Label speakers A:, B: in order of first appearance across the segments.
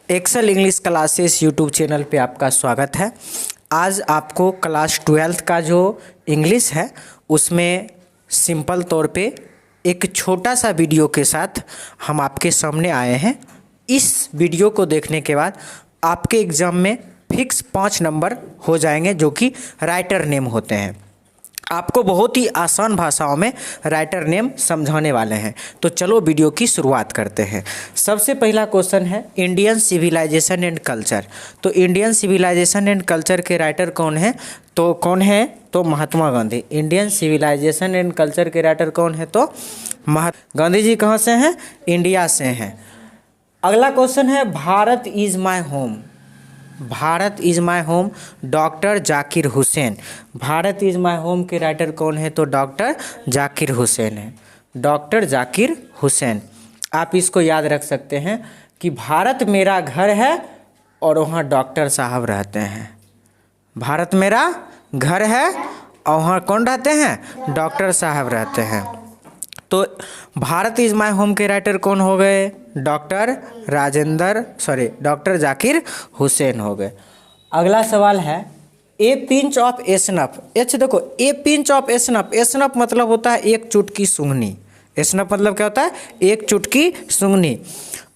A: Excel English classes YouTube channel पे आपका स्वागत है। आज आपको क्लास 12th का जो इंग्लिश है उसमें सिंपल तौर पे एक छोटा सा वीडियो के साथ हम आपके सामने आए हैं। इस वीडियो को देखने के बाद आपके एग्ज़ाम में फिक्स 5 नंबर हो जाएंगे जो कि राइटर नेम होते हैं। आपको बहुत ही आसान भाषाओं में राइटर नेम समझाने वाले हैं। तो चलो वीडियो की शुरुआत करते हैं। सबसे पहला क्वेश्चन है इंडियन सिविलाइजेशन एंड कल्चर। तो इंडियन सिविलाइजेशन एंड कल्चर के राइटर कौन है? तो Mahatma Gandhi. Indian civilization and culture के राइटर कौन है? तो गांधी जी कहाँ से हैं? इंडिया से हैं। अगला क्वेश्चन है Bharat is my home. Bharat is my home, doctor Zakir Hussain. Bharat is my home के राइटर कौन है? तो डॉक्टर जाकिर हुसैन है। डॉक्टर जाकिर हुसैन। आप इसको याद रख सकते हैं कि भारत मेरा घर है और वहाँ डॉक्टर साहब रहते हैं। भारत मेरा घर है और वहाँ कौन रहते हैं? डॉक्टर साहब रहते हैं। तो भारत इज़ माय होम के राइटर कौन हो गए? डॉक्टर जाकिर हुसैन हो गए। अगला सवाल है ए पिंच ऑफ एसनफ। देखो ए पिंच ऑफ एसनफ, एसनफ मतलब होता है एक चुटकी सूंघनी। एसनफ मतलब क्या होता है? एक चुटकी सूंघनी।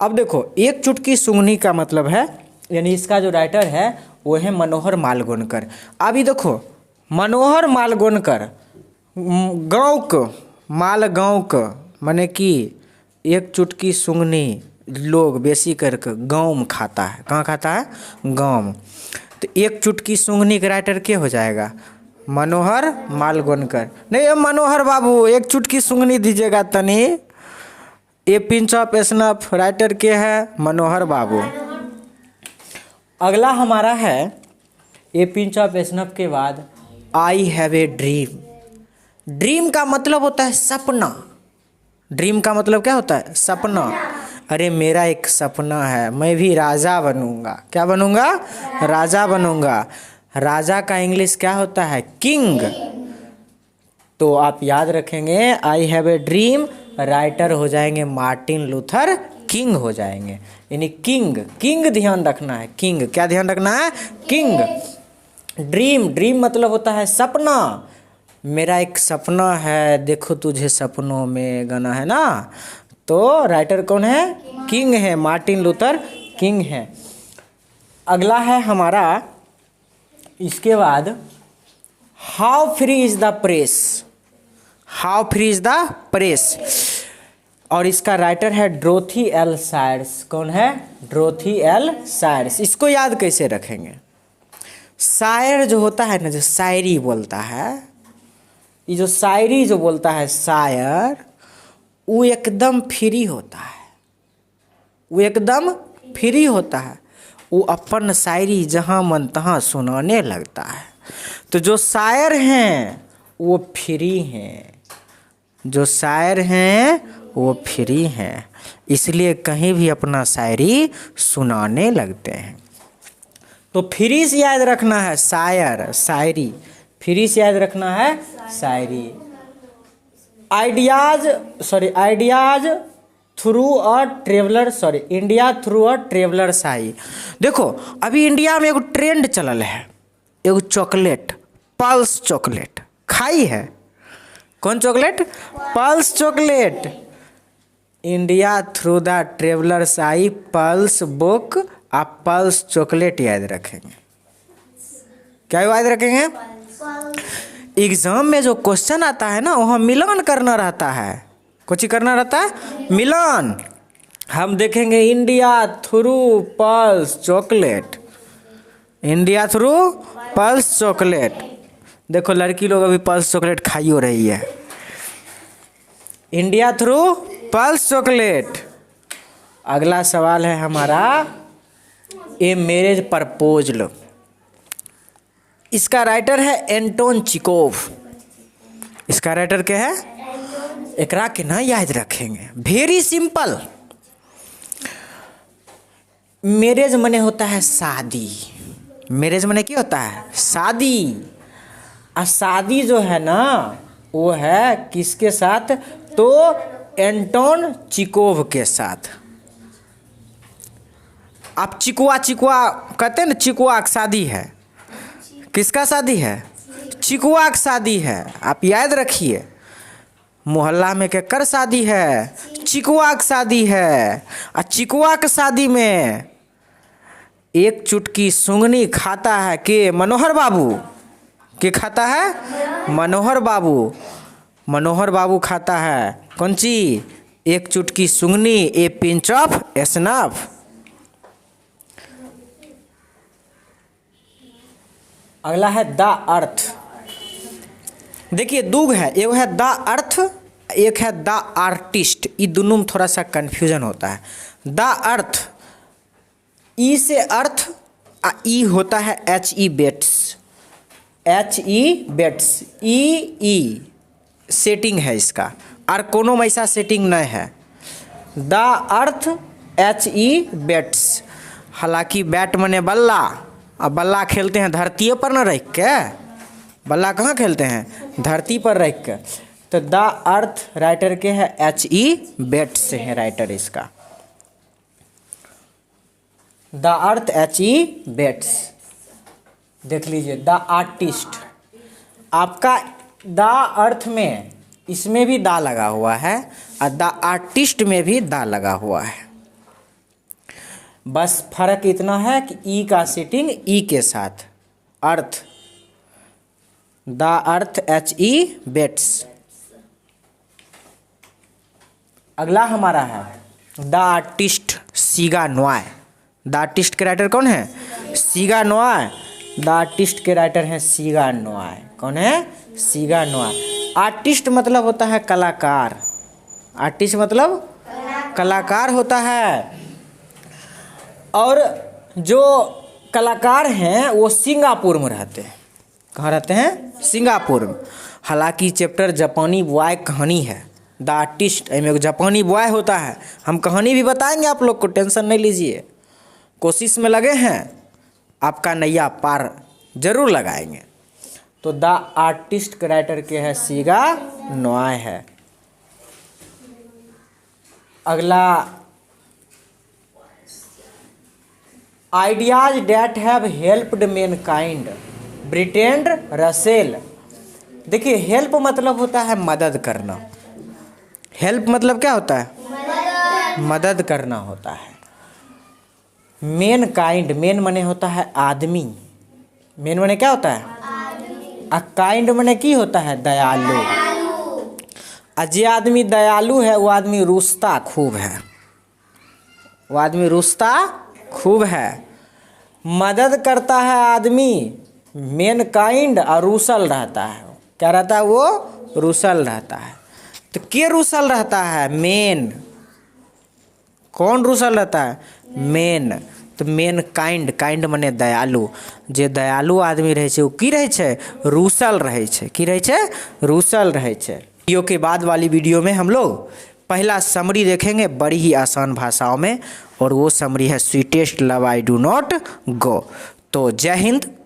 A: अब देखो एक चुटकी सूंघनी का मतलब है, यानी इसका जो राइटर है वो है मनोहर मालगोनकर। अभी देखो मनोहर मालगोनकर गाँव क माने कि एक चुटकी सूंघनी लोग बेसी करके गाँव में खाता है। कहाँ खाता है? गाँव में। तो एक चुटकी सूंघनी का राइटर क्या हो जाएगा? मनोहर मालगोनकर। नहीं मनोहर बाबू एक चुटकी सूंघनी दीजिएगा तनी। ए पिंच ऑफ एसनफ राइटर के है? मनोहर बाबू। अगला हमारा है ए पिंच ऑफ एसनफ के बाद I have a dream. Dream का मतलब होता है सपना। ड्रीम का मतलब क्या होता है? सपना। अरे मेरा एक सपना है, मैं भी राजा बनूंगा। क्या बनूंगा? राजा बनूंगा। राजा का इंग्लिश क्या होता है? किंग। तो आप याद रखेंगे I have a dream, writer हो जाएंगे मार्टिन लूथर किंग हो जाएंगे। यानी किंग, किंग ध्यान रखना है। किंग क्या ध्यान रखना है? किंग। ड्रीम, ड्रीम मतलब होता है सपना। मेरा एक सपना है, देखो तुझे सपनों में गाना है ना। तो राइटर कौन है? किंग है, मार्टिन लूथर किंग है। अगला है हमारा इसके बाद how free is the press. How free is the press और इसका राइटर है डोरोथी एल सायर्स। कौन है? Dorothy L सायर्स। इसको याद कैसे रखेंगे? शायर जो होता है ना, जो शायरी बोलता है, ये जो शायरी जो बोलता है शायर, वो एकदम फ्री होता है। वो एकदम फ्री होता है। वो अपन शायरी जहाँ मन तहाँ सुनाने लगता है। तो जो शायर हैं वो फ्री हैं। जो शायर हैं वो फ्री हैं, इसलिए कहीं भी अपना शायरी सुनाने लगते हैं। तो फ्री से याद रखना है शायर, शायरी। फ्री से याद रखना है शायरी। Ideas through a traveller India through a traveller साई। देखो अभी इंडिया में एगो ट्रेंड चलल है, एगो चॉकलेट, पल्स चॉकलेट। खाई है? कौन chocolate? Pulse chocolate. India through the traveller Sai, pulse book, आप पल्स चॉकलेट याद रखेंगे। क्या याद रखेंगे? एग्जाम में जो क्वेश्चन आता है ना, वहाँ मिलान करना रहता है। कुछ करना रहता है? मिलान। हम देखेंगे India through pulse chocolate, India through pulse chocolate. देखो लड़की लोग अभी पल्स चॉकलेट खाई हो रही है। India through pulse chocolate. अगला सवाल है हमारा ए मैरिज प्रपोजल। इसका राइटर है एंटोन चिकोव। इसका राइटर क्या है? एकरा के ना याद रखेंगे, वेरी सिंपल। मैरिज मने होता है शादी। मैरिज मने क्या होता है? शादी। और शादी जो है ना वो है किसके साथ? तो एंटोन चिकोव के साथ। आप चिकुआ चिकुआ कहते हैं ना, चिकुआ की शादी है। किसका शादी है? चिकुआ की शादी है। आप याद रखिए, मोहल्ला में केकर शादी है? चिकुआ की शादी है। और चिकुआ की शादी में एक चुटकी सुंगनी खाता है के? मनोहर बाबू। के खाता है? मनोहर बाबू। मनोहर बाबू खाता है कौन सी? एक चुटकी सुंगनी, ए पिंच ऑफ स्नफ। अगला है द अर्थ। देखिए दूग है, एक है द अर्थ, एक है द आर्टिस्ट। ये दोनों में थोड़ा सा कंफ्यूजन होता है। द अर्थ, ई से अर्थ, ई होता है HE बेट्स। HE बेट्स, ई सेटिंग है इसका, और कोनो में ऐसा सेटिंग नहीं है। The Earth HE Bates. हालांकि बैट मने बल्ला, अब बल्ला खेलते हैं धरती पर न रख के। बल्ला कहाँ खेलते हैं? धरती पर रख के। तो द अर्थ राइटर के है HE बेट्स से है राइटर इसका। The Earth HE Bates. देख लीजिए द आर्टिस्ट। आपका द अर्थ में इसमें भी दा लगा हुआ है और द आर्टिस्ट में भी दा लगा हुआ है। बस फर्क इतना है कि ई का सेटिंग ई के साथ। अर्थ, द अर्थ HE बेट्स। अगला हमारा है द आर्टिस्ट सीगा नॉय। द आर्टिस्ट के राइटर कौन है? सीगा नॉय। द आर्टिस्ट के राइटर हैं सीगा नॉय। कौन है? सीगा नॉय। आर्टिस्ट मतलब होता है कलाकार। आर्टिस्ट मतलब कलाकार होता है। और जो कलाकार हैं वो सिंगापुर में रहते हैं। कहाँ रहते हैं? सिंगापुर में। हालांकि चैप्टर जापानी बॉय कहानी है। द आर्टिस्ट में एक जापानी बॉय होता है। हम कहानी भी बताएंगे आप लोग को, टेंशन नहीं लीजिए। कोशिश में लगे हैं, आपका नैया पार जरूर लगाएंगे। तो द आर्टिस्ट के राइटर के है सीगा नॉय है। अगला ideas that have helped mankind, Bertrand Russell. देखिए हेल्प मतलब होता है मदद करना। हेल्प मतलब क्या होता है? मदद करना होता है। मैनकाइंड, मेन मने होता है आदमी। मेन मने क्या होता है? आ काइंड मने की होता है? दयालु। जे आदमी दयालु है वो आदमी रुस्ता खूब है। वो आदमी रुस्ता खूब है। मदद करता है आदमी, मेन काइंड, और रूसल रहता है। क्या रहता है? वो रूसल रहता है। तो के रूसल रहता है? मेन। कौन रूसल रहता है? मेन। तो मेन काइंड, काइंड मने दयालु। जे दयालु आदमी रहे छे वो की रहे छे? रूसल रहे छे। की रहे छे? रूसल रहे छे। वीडियो के बाद वाली वीडियो में हम लोग पहला समरी देखेंगे बड़ी ही आसान भाषाओं में, और वो समरी है sweetest love I do not go. तो जय हिंद।